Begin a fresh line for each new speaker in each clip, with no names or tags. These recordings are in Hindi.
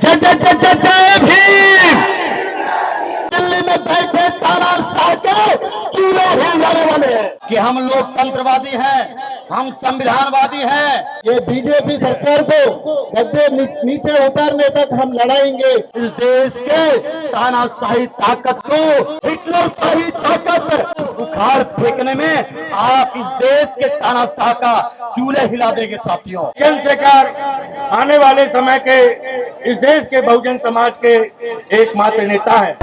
जय जय जय जय जय भीम। दिल्ली में बैठे तानाशाह के चूल्हे हिलाने वाले हैं कि हम लोकतंत्रवादी हैं, हम संविधानवादी हैं।
ये बीजेपी सरकार को गद्दे नीचे उतारने तक हम लड़ाएंगे।
इस देश के तानाशाही ताकत को, हिटलर शाही ताकत उखाड़ फेंकने में आप इस देश के तानाशाह का चूल्हे हिला देंगे साथियों।
चंद्रशेखर आने वाले समय के इस देश के बहुजन समाज के एकमात्र नेता है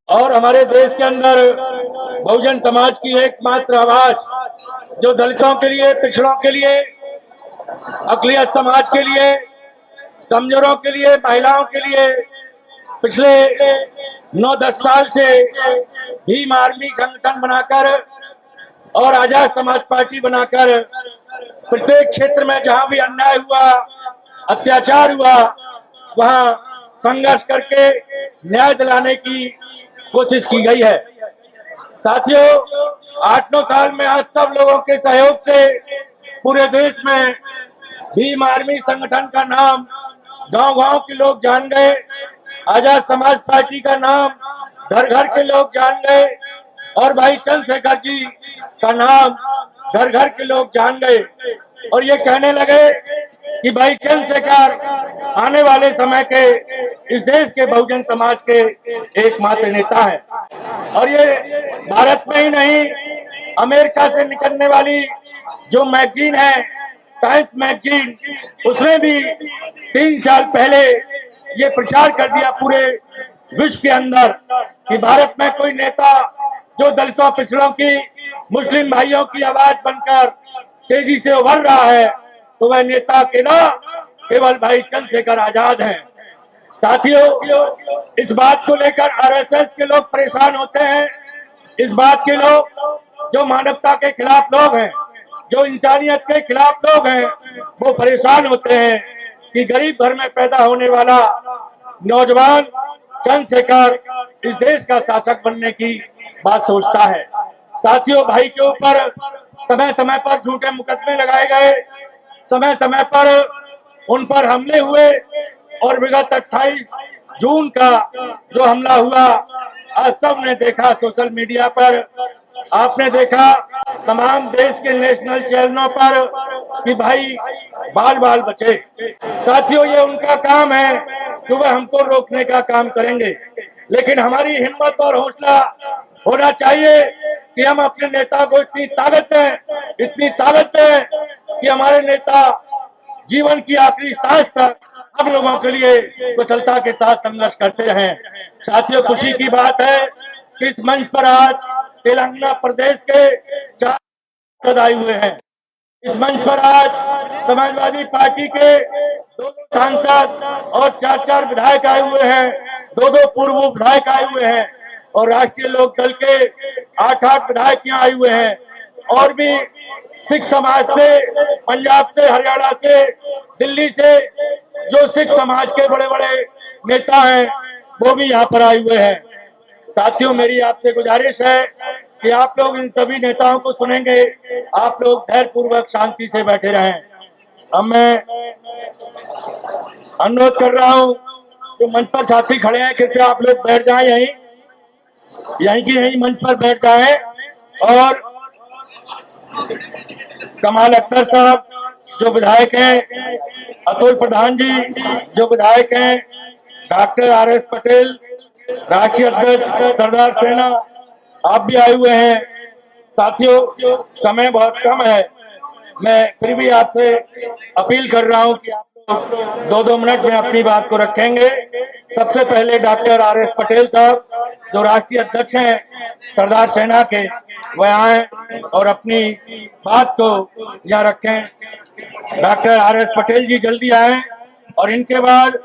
और हमारे देश के अंदर बहुजन समाज की एकमात्र आवाज जो दलितों के लिए, पिछड़ों के लिए, अकलियत समाज के लिए, कमजोरों के लिए, महिलाओं के लिए पिछले 9-10 साल से भीम आर्मी संगठन बनाकर और आजाद समाज पार्टी बनाकर प्रत्येक क्षेत्र में जहां भी अन्याय हुआ, अत्याचार हुआ, वहां संघर्ष करके न्याय दिलाने की कोशिश की गई है। साथियों, 8-9 साल में आज सब लोगों के सहयोग से पूरे देश में भीम आर्मी संगठन का नाम गांव-गांव के लोग जान गए, आजाद समाज पार्टी का नाम घर-घर के लोग जान गए और भाई चंद्रशेखर जी का नाम घर-घर के लोग जान गए और ये कहने लगे कि भाई चंद्रशेखर आने वाले समय के इस देश के बहुजन समाज के एकमात्र नेता है। और ये भारत में ही नहीं, अमेरिका से निकलने वाली जो मैगजीन है, टाइम्स मैगजीन, उसने भी 3 साल पहले ये प्रचार कर दिया पूरे विश्व के अंदर कि भारत में कोई नेता जो दलितों, पिछड़ों की, मुस्लिम भाइयों की आवाज बनकर तेजी से उभर रहा है, तो वह नेता के ना केवल भाई चंद्रशेखर आजाद हैं। साथियों, इस बात को लेकर आरएसएस के लोग परेशान होते हैं। इस बात के लोग जो मानवता के खिलाफ लोग हैं, जो इंसानियत के खिलाफ लोग हैं, वो परेशान होते हैं कि गरीब घर में पैदा होने वाला नौजवान चंद्रशेखर इस देश का शासक बनने की बात सोचता है। साथियों, भाई के ऊपर समय समय पर झूठे मुकदमे लगाए गए, समय समय पर उन पर हमले हुए और विगत 28 जून का जो हमला हुआ, आज सबने देखा सोशल मीडिया पर, आपने देखा तमाम देश के नेशनल चैनलों पर कि भाई बाल बाल बचे। साथियों, ये उनका काम है कि वह हमको रोकने का काम करेंगे, लेकिन हमारी हिम्मत और हौसला होना चाहिए कि हम अपने नेता को इतनी ताकत दें कि हमारे नेता जीवन की आखिरी सांस तक हम लोगों के लिए कुशलता के साथ संघर्ष करते हैं। साथियों, खुशी की बात है कि इस मंच पर आज तेलंगाना प्रदेश के 4 सांसद आए हुए हैं। इस मंच पर आज समाजवादी पार्टी के 2 सांसद और 4 विधायक आए हुए हैं, 2 पूर्व विधायक आए हुए हैं और राष्ट्रीय लोक दल के 8 विधायक यहाँ आए हुए हैं और भी सिख समाज से, पंजाब से, हरियाणा से, दिल्ली से जो सिख समाज के बड़े बड़े नेता हैं वो भी यहाँ पर आए हुए हैं। साथियों, मेरी आपसे गुजारिश है कि आप लोग इन सभी नेताओं को सुनेंगे, आप लोग धैर्यपूर्वक शांति से बैठे रहें। अब मैं अनुरोध कर रहा हूँ जो मंच पर साथी खड़े हैं, कृपया आप लोग बैठ जाएं, यहीं की यहीं मंच पर बैठ जाएं और कमाल अख्तर साहब जो विधायक हैं, अतुल प्रधान जी जो विधायक हैं, डॉक्टर आर.एस. पटेल राष्ट्रीय अध्यक्ष सरदार सेना, आप भी आए हुए हैं। साथियों, समय बहुत कम है, मैं फिर भी आपसे अपील कर रहा हूं कि आप लोग 2-2 मिनट में अपनी बात को रखेंगे। सबसे पहले डॉक्टर आर.एस. पटेल साहब जो राष्ट्रीय अध्यक्ष हैं सरदार सेना के, वह आए और अपनी बात को यहाँ रखें। Doctor R S. पटेल जी जल्दी आए और इनके बाद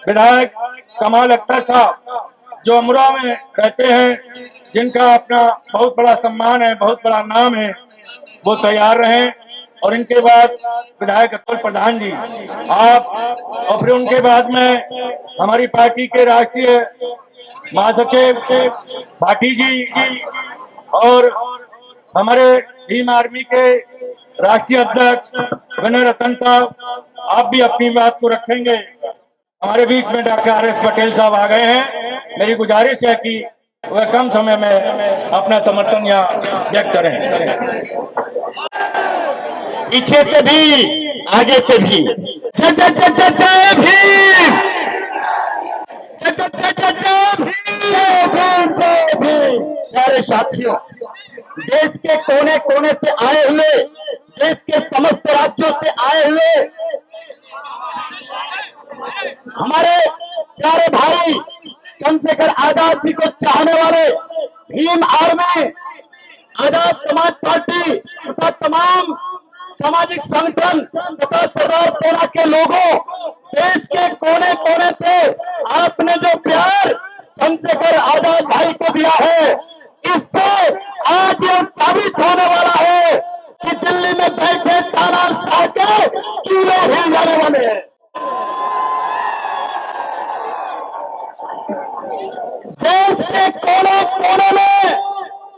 विधायक कमाल अख्तर साहब जो अमरोहा में रहते हैं, जिनका अपना बहुत बड़ा सम्मान है, बहुत बड़ा नाम है, वो तैयार रहें और इनके बाद विधायक अतुल प्रधान जी आप, और फिर उनके बाद में हमारी पार्टी के राष्ट्रीय महासचिव भाटी जी और हमारे भीम आर्मी के राष्ट्रीय अध्यक्ष विनय रतन साहब आप भी अपनी बात को रखेंगे। हमारे बीच में डॉक्टर आर.एस. पटेल साहब आ गए हैं। मेरी गुजारिश है कि वह कम समय में अपना समर्थन यहाँ व्यक्त करें।
पीछे से भी आगे से भी जय जय जय जय जय भीम, जय जय जय जय जय भीम, जय भीम जय भीम। प्यारे साथियों, देश के कोने कोने से आए हुए, देश के समस्त राज्यों से आए हुए हमारे प्यारे भाई चंद्रशेखर आजाद जी को चाहने वाले भीम आर्मी, आजाद समाज पार्टी तथा तमाम सामाजिक संगठन तथा सरदार सेना के लोगों, देश के कोने कोने से आपने जो प्यार चंद्रशेखर आजाद भाई को दिया है, इससे आज यह साबित होने वाला है कि दिल्ली में बैठे तानाशाह के चूल्हे हिल जाने वाले हैं। देश के कोने कोने में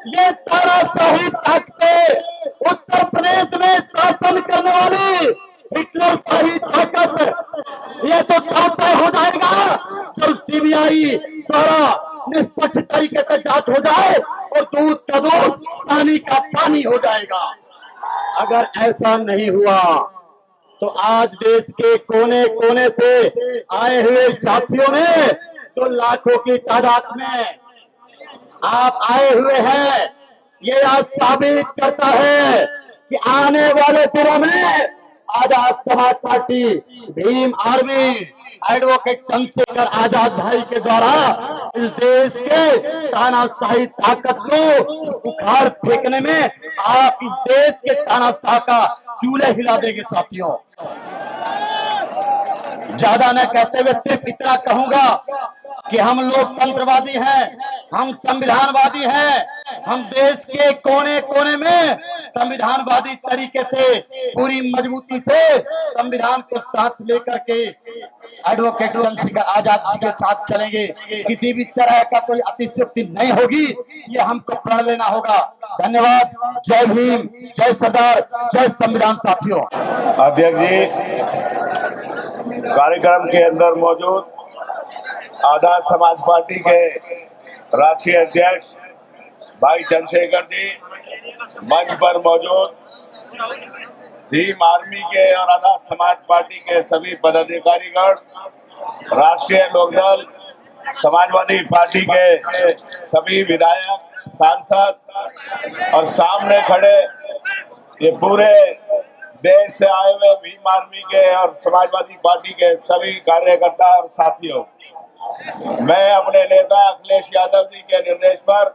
ये तानाशाही ताकतें, उत्तर प्रदेश में शासन करने वाली हिटलरशाही ताकत, ये तो तय हो जाएगा जब सीबीआई द्वारा निष्पक्ष तरीके से जांच हो जाए और दूध का दूध, पानी का पानी हो जाएगा। अगर ऐसा नहीं हुआ तो आज देश के कोने कोने से आए हुए साथियों में तो लाखों की तादाद में आप आए हुए हैं। ये आज साबित करता है कि आने वाले दिनों में Azad Samaj party, Bhim army, advocate Chandrashekhar Azad भाई के द्वारा इस देश के तानाशाही ताकत को उखाड़ फेंकने में आप इस देश के तानाशाह का चूल्हे हिला देंगे। साथियों, ज्यादा न कहते हुए सिर्फ इतना कहूंगा कि हम लोकतंत्रवादी हैं, हम संविधानवादी हैं। हम देश के कोने कोने में संविधानवादी तरीके से, पूरी मजबूती से संविधान को साथ लेकर के एडवोकेट चंद्रशेखर आजाद जी के साथ चलेंगे। किसी भी तरह का कोई अतिशयोक्ति नहीं होगी, ये हमको प्रण लेना होगा। धन्यवाद। जय भीम, जय सरदार, जय संविधान। साथियों,
अध्यक्ष जी, कार्यक्रम के अंदर मौजूद आजाद समाज पार्टी के राष्ट्रीय अध्यक्ष भाई चंद्रशेखर जी, मंच पर मौजूद भीम आर्मी के और आजाद समाज पार्टी के सभी पदाधिकारीगण, राष्ट्रीय लोकदल समाजवादी पार्टी के सभी विधायक, सांसद और सामने खड़े ये पूरे देश से आए हुए भीम आर्मी के और समाजवादी पार्टी के सभी कार्यकर्ता और साथियों, मैं अपने नेता अखिलेश यादव जी के निर्देश पर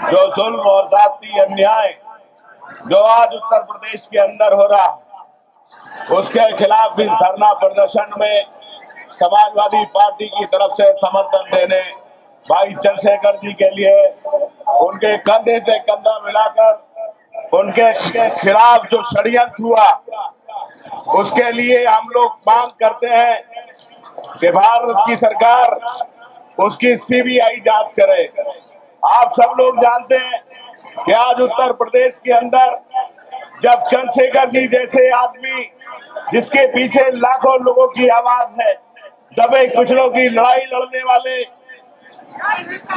जो जुल्म और जाति अन्याय जो आज उत्तर प्रदेश के अंदर हो रहा है, उसके खिलाफ इस धरना प्रदर्शन में समाजवादी पार्टी की तरफ से समर्थन देने भाई चंद्रशेखर जी के लिए उनके कंधे से कंधा मिलाकर उनके खिलाफ जो षड्यंत्र हुआ, उसके लिए हम लोग मांग करते हैं कि भारत की सरकार उसकी सीबीआई जांच करे। आप सब लोग जानते हैं कि आज उत्तर प्रदेश के अंदर जब चंद्रशेखर जी जैसे आदमी, जिसके पीछे लाखों लोगों की आवाज है, दबे कुचलों की लड़ाई लड़ने वाले,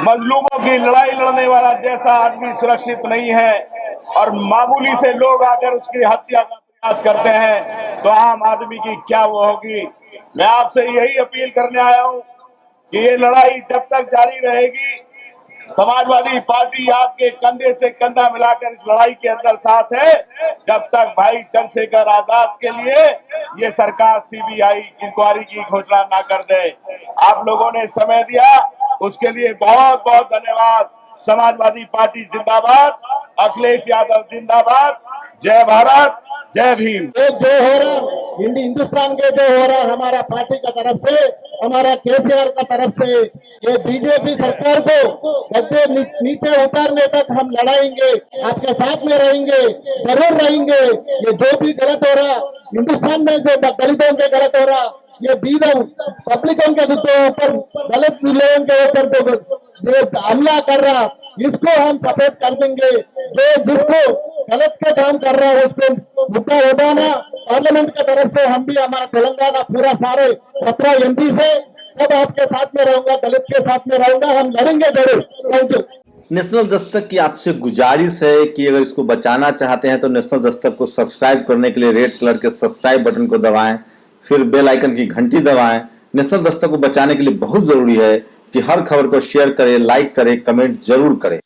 मजलूमों की लड़ाई लड़ने वाला जैसा आदमी सुरक्षित नहीं है और मामूली से लोग आकर उसकी हत्या का प्रयास करते हैं, तो आम आदमी की क्या वो होगी। मैं आपसे यही अपील करने आया हूं कि ये लड़ाई जब तक जारी रहेगी, समाजवादी पार्टी आपके कंधे से कंधा मिलाकर इस लड़ाई के अंदर साथ है, जब तक भाई चंद्रशेखर आजाद के लिए ये सरकार सीबीआई इंक्वायरी की घोषणा ना कर दे। आप लोगों ने समय दिया, उसके लिए बहुत बहुत धन्यवाद। समाजवादी पार्टी जिंदाबाद, अखिलेश यादव जिंदाबाद। जय भारत, जय भीम।
एक जो हो रहा हिंदुस्तान के जो हो रहा हमारा पार्टी का तरफ से, हमारा केसीआर का तरफ से, ये बीजेपी सरकार को गद्दे नीचे उतारने तक हम लड़ाएंगे, आपके साथ में रहेंगे, जरूर रहेंगे। ये जो भी गलत हो रहा हिंदुस्तान में, जो दलितों के गलत हो रहा, ये बीदम पब्लिकों के ऊपर, दलित लोगों के ऊपर जो हमला कर रहा, इसको हम सपोर्ट कर देंगे। जो जिसको गलत के काम कर रहा है उसको मुद्दा उठाना। पार्लियामेंट की तरफ से हम भी हमारा तेलंगाना पूरा सारे 17 MP से सब आपके साथ में रहूंगा, दलित के साथ में रहूंगा, हम लड़ेंगे जरूर। Thank you.
नेशनल दस्तक की आपसे गुजारिश है कि अगर इसको बचाना चाहते हैं तो नेशनल दस्तक को सब्सक्राइब करने के लिए रेड कलर के सब्सक्राइब बटन को दबाएं, फिर बेल आइकन की घंटी दबाएं। नेशनल दस्तक को बचाने के लिए बहुत जरूरी है कि हर खबर को शेयर करें, लाइक करें, कमेंट जरूर करें।